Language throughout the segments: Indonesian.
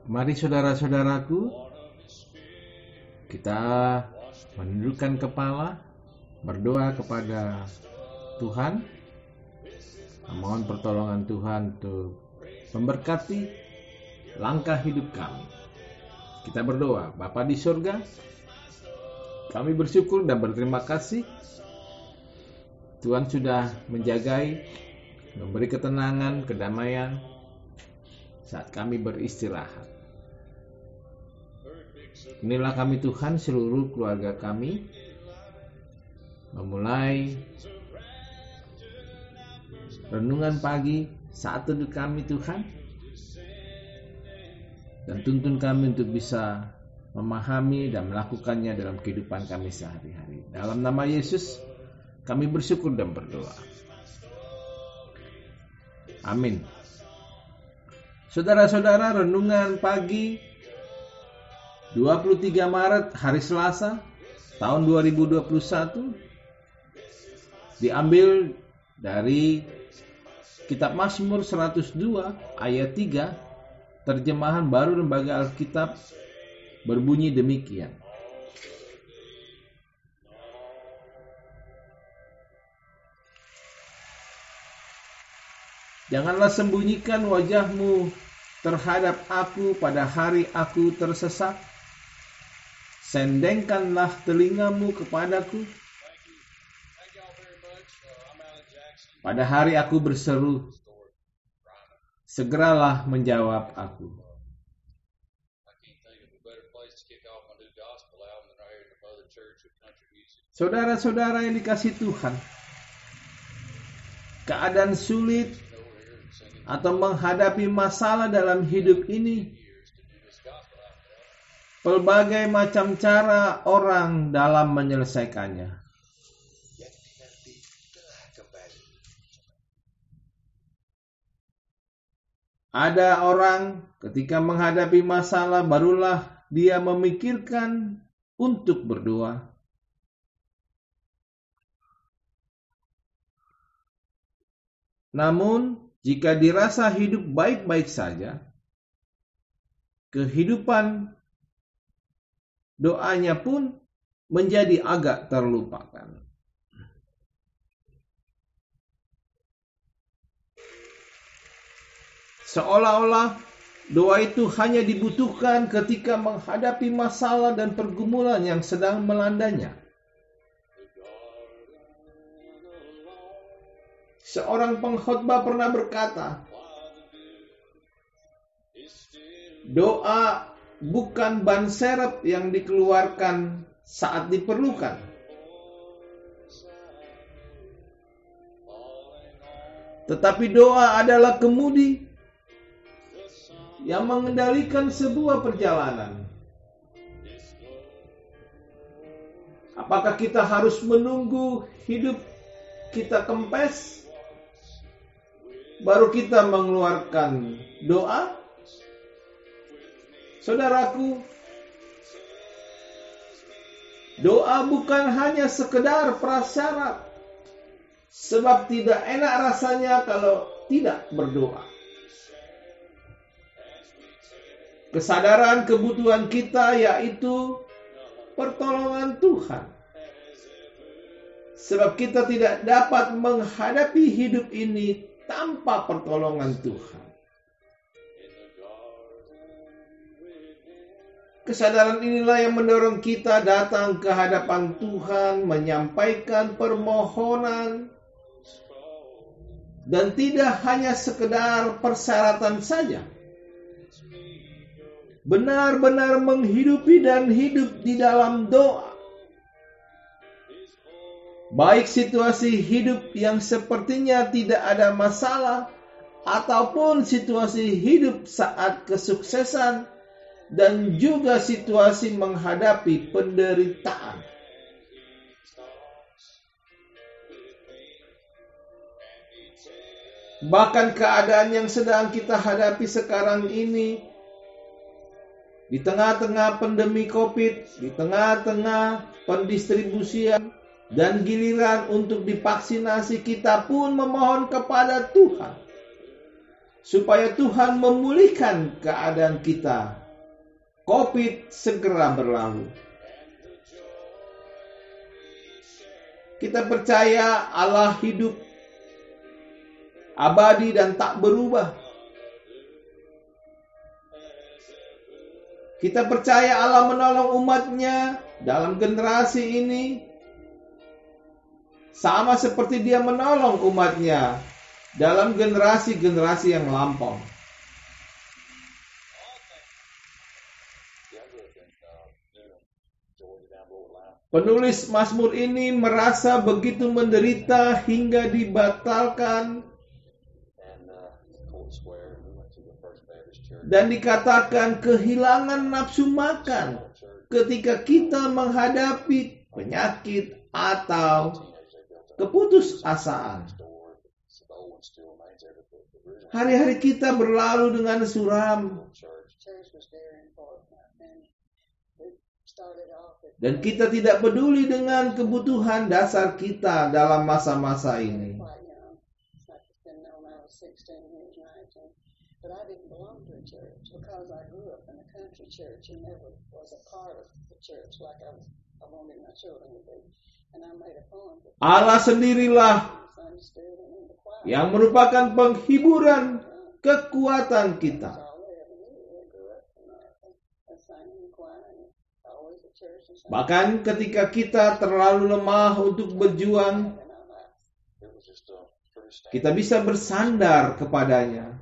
Mari saudara-saudaraku, kita menundukkan kepala, berdoa kepada Tuhan, memohon pertolongan Tuhan untuk memberkati langkah hidup kami. Kita berdoa. Bapa di surga, kami bersyukur dan berterima kasih Tuhan sudah menjagai, memberi ketenangan, kedamaian saat kami beristirahat. Inilah kami Tuhan, seluruh keluarga kami memulai renungan pagi saat teduh kami Tuhan, dan tuntun kami untuk bisa memahami dan melakukannya dalam kehidupan kami sehari-hari. Dalam nama Yesus kami bersyukur dan berdoa. Amin. Saudara-saudara, renungan pagi 23 Maret hari Selasa tahun 2021 diambil dari Kitab Mazmur 102 ayat 3, terjemahan baru Lembaga Alkitab, berbunyi demikian. Janganlah sembunyikan wajahmu terhadap aku pada hari aku tersesat. Sendengkanlah telingamu kepadaku pada hari aku berseru, segeralah menjawab aku. Saudara-saudara yang dikasihi Tuhan, keadaan sulit atau menghadapi masalah dalam hidup ini, pelbagai macam cara orang dalam menyelesaikannya. Ada orang ketika menghadapi masalah barulah dia memikirkan untuk berdoa. Namun jika dirasa hidup baik-baik saja, kehidupan doanya pun menjadi agak terlupakan. Seolah-olah doa itu hanya dibutuhkan ketika menghadapi masalah dan pergumulan yang sedang melandanya. Seorang pengkhotbah pernah berkata, doa bukan ban serep yang dikeluarkan saat diperlukan. Tetapi doa adalah kemudi yang mengendalikan sebuah perjalanan. Apakah kita harus menunggu hidup kita kempes baru kita mengeluarkan doa? Saudaraku, doa bukan hanya sekedar prasyarat, sebab tidak enak rasanya kalau tidak berdoa. Kesadaran kebutuhan kita yaitu pertolongan Tuhan. Sebab kita tidak dapat menghadapi hidup ini tanpa pertolongan Tuhan. Kesadaran inilah yang mendorong kita datang ke hadapan Tuhan, menyampaikan permohonan, dan tidak hanya sekedar persyaratan saja. Benar-benar menghidupi dan hidup di dalam doa. Baik situasi hidup yang sepertinya tidak ada masalah, ataupun situasi hidup saat kesuksesan, dan juga situasi menghadapi penderitaan. Bahkan keadaan yang sedang kita hadapi sekarang ini, di tengah-tengah pandemi COVID, di tengah-tengah pendistribusian dan giliran untuk divaksinasi, kita pun memohon kepada Tuhan supaya Tuhan memulihkan keadaan kita. COVID segera berlalu. Kita percaya Allah hidup, abadi dan tak berubah. Kita percaya Allah menolong umatnya dalam generasi ini, sama seperti Dia menolong umatnya dalam generasi-generasi yang lampau. Penulis Mazmur ini merasa begitu menderita hingga dibatalkan dan dikatakan kehilangan nafsu makan ketika kita menghadapi penyakit atau keputusasaan. Hari-hari kita berlalu dengan suram. Dan kita tidak peduli dengan kebutuhan dasar kita dalam masa-masa ini. Allah sendirilah yang merupakan penghiburan kekuatan kita. Bahkan ketika kita terlalu lemah untuk berjuang, kita bisa bersandar kepadanya.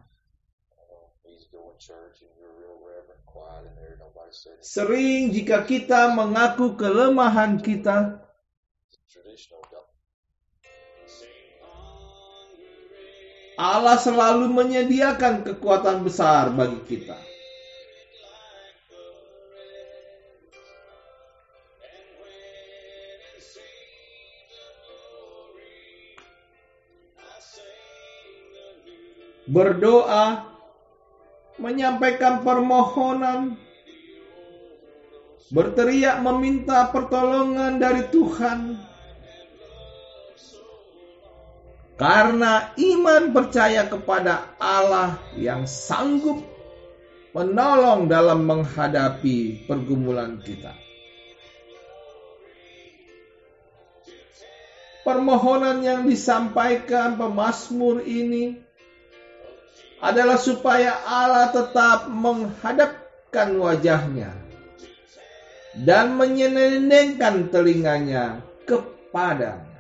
Sering jika kita mengaku kelemahan kita, Allah selalu menyediakan kekuatan besar bagi kita. Berdoa, menyampaikan permohonan, berteriak meminta pertolongan dari Tuhan. Karena iman percaya kepada Allah yang sanggup menolong dalam menghadapi pergumulan kita. Permohonan yang disampaikan pemazmur ini adalah supaya Allah tetap menghadapkan wajahnya dan menyenendengkan telinganya kepadanya.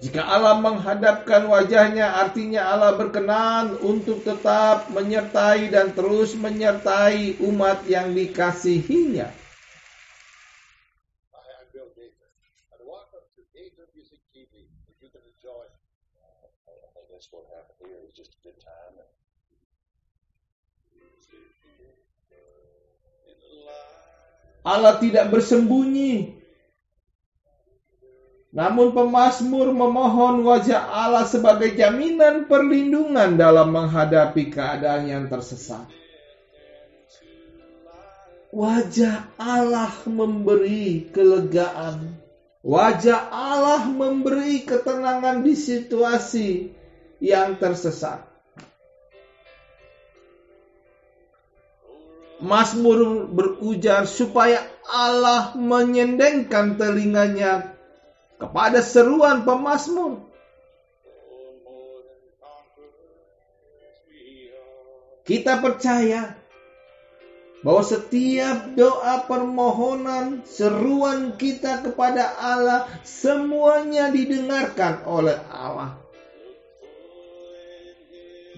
Jika Allah menghadapkan wajahnya, artinya Allah berkenan untuk tetap menyertai dan terus menyertai umat yang dikasihinya. Allah tidak bersembunyi. Namun pemazmur memohon wajah Allah sebagai jaminan perlindungan dalam menghadapi keadaan yang tersesat. Wajah Allah memberi kelegaan. Wajah Allah memberi ketenangan di situasi yang tersesat. Mazmur berujar supaya Allah menyendengkan telinganya kepada seruan pemazmur. Kita percaya bahwa setiap doa permohonan, seruan kita kepada Allah, semuanya didengarkan oleh Allah.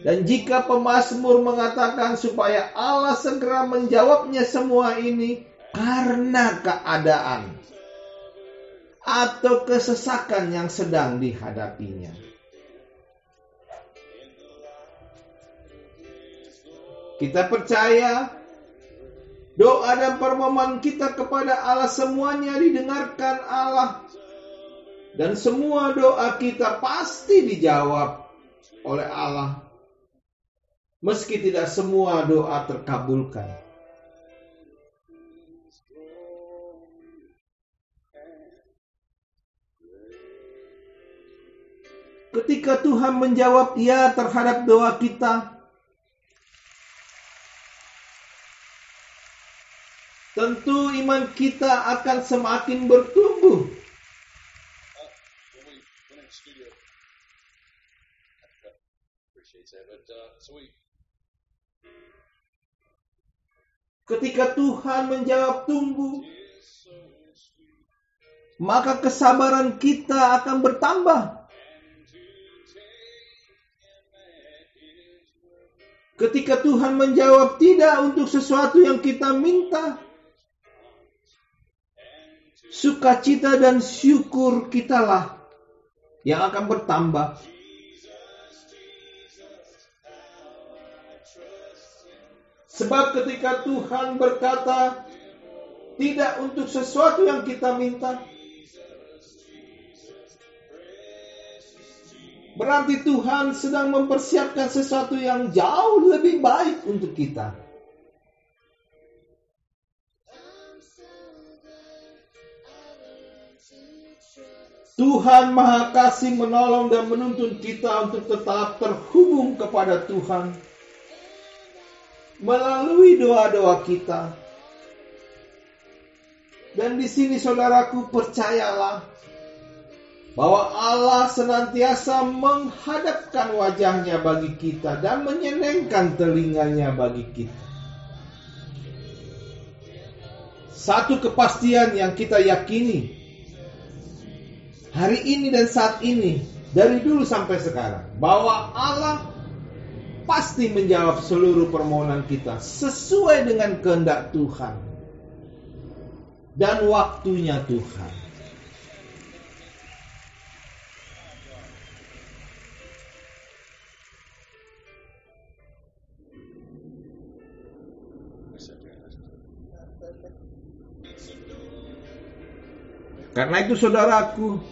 Dan jika pemazmur mengatakan supaya Allah segera menjawabnya semua ini karena keadaan atau kesesakan yang sedang dihadapinya. Kita percaya doa dan permohonan kita kepada Allah semuanya didengarkan Allah. Dan semua doa kita pasti dijawab oleh Allah. Meski tidak semua doa terkabulkan. Ketika Tuhan menjawab ya terhadap doa kita, tentu iman kita akan semakin bertumbuh. Ketika Tuhan menjawab tunggu, maka kesabaran kita akan bertambah. Ketika Tuhan menjawab tidak untuk sesuatu yang kita minta, sukacita dan syukur kitalah yang akan bertambah. Sebab ketika Tuhan berkata tidak untuk sesuatu yang kita minta, berarti Tuhan sedang mempersiapkan sesuatu yang jauh lebih baik untuk kita. Tuhan Maha Kasih menolong dan menuntun kita untuk tetap terhubung kepada Tuhan melalui doa-doa kita. Dan di sini saudaraku, percayalah bahwa Allah senantiasa menghadapkan wajahnya bagi kita dan menyenangkan telinganya bagi kita. Satu kepastian yang kita yakini hari ini dan saat ini, dari dulu sampai sekarang, bahwa Allah pasti menjawab seluruh permohonan kita sesuai dengan kehendak Tuhan dan waktunya Tuhan. Karena itu saudaraku,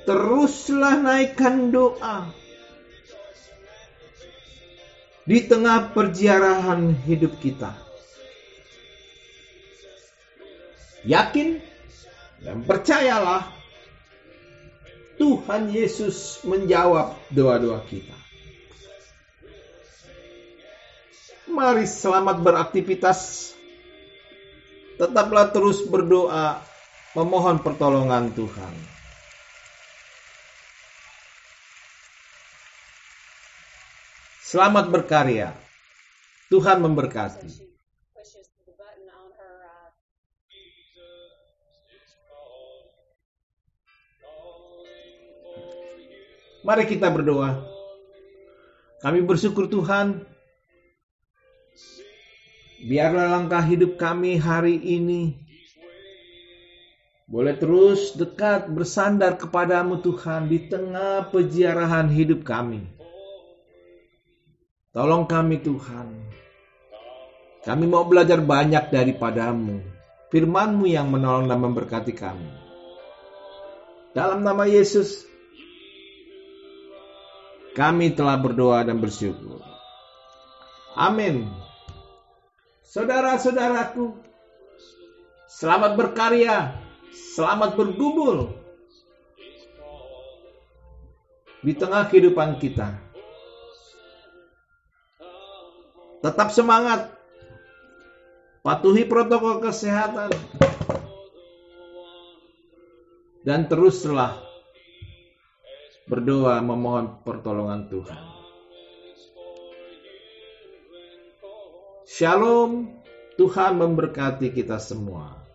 teruslah naikkan doa di tengah perjalanan hidup kita. Yakin dan percayalah, Tuhan Yesus menjawab doa-doa kita. Mari selamat beraktivitas. Tetaplah terus berdoa, memohon pertolongan Tuhan. Selamat berkarya. Tuhan memberkati. Mari kita berdoa. Kami bersyukur Tuhan, biarlah langkah hidup kami hari ini boleh terus dekat bersandar kepadamu Tuhan di tengah peziarahan hidup kami. Tolong kami Tuhan. Kami mau belajar banyak daripadamu. Firman-Mu yang menolong dan memberkati kami. Dalam nama Yesus, kami telah berdoa dan bersyukur. Amin. Saudara-saudaraku, selamat berkarya, selamat bergumul di tengah kehidupan kita. Tetap semangat, patuhi protokol kesehatan, dan teruslah berdoa memohon pertolongan Tuhan. Shalom, Tuhan memberkati kita semua.